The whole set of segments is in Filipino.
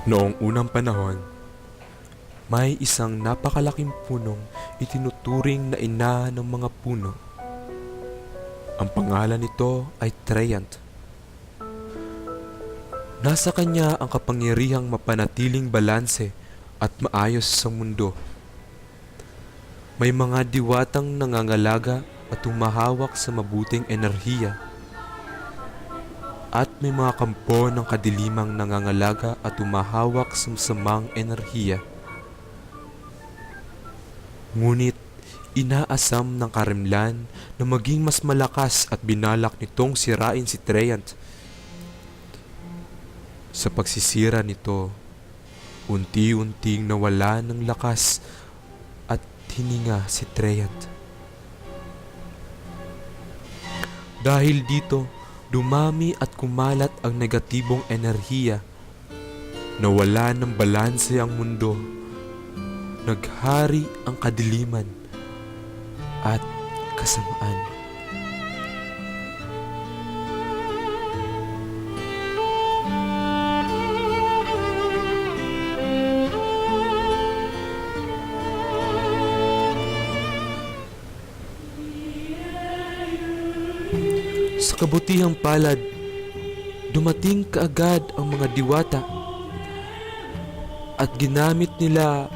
Noong unang panahon, may isang napakalaking punong itinuturing na ina ng mga puno. Ang pangalan nito ay Treyant. Nasa kanya ang kapangyarihang mapanatiling balanse at maayos sa mundo. May mga diwatang nangangalaga at humahawak sa mabuting enerhiya. At may mga kampo ng kadilimang nangangalaga at humahawak sa masamang enerhiya. Ngunit inaasam ng karimlan na maging mas malakas at binalak nitong sirain si Treyant. Sa pagsisira nito, unti-unting nawala ng lakas at hininga si Treyant. Dahil dito, dumami at kumalat ang negatibong enerhiya. Nawala ng balanse ang mundo. Naghari ang kadiliman at kasamaan. Sa kabutihang palad, dumating kaagad ang mga diwata at ginamit nila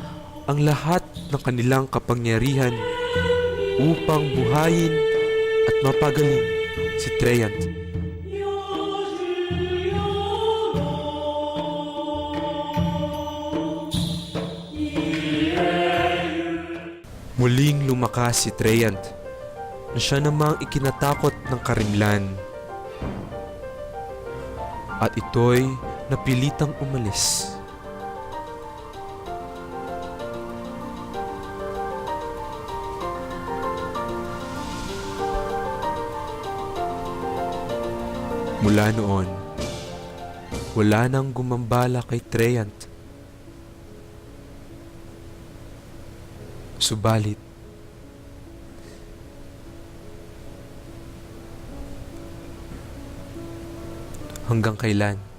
ang lahat ng kanilang kapangyarihan upang buhayin at mapagaling si Treyant. Muling lumakas si Treyant na siya namang ikinatakot ng karimlan at ito'y napilitang umalis. Mula noon, wala nang gumambala kay Treyant. Subalit, hanggang kailan?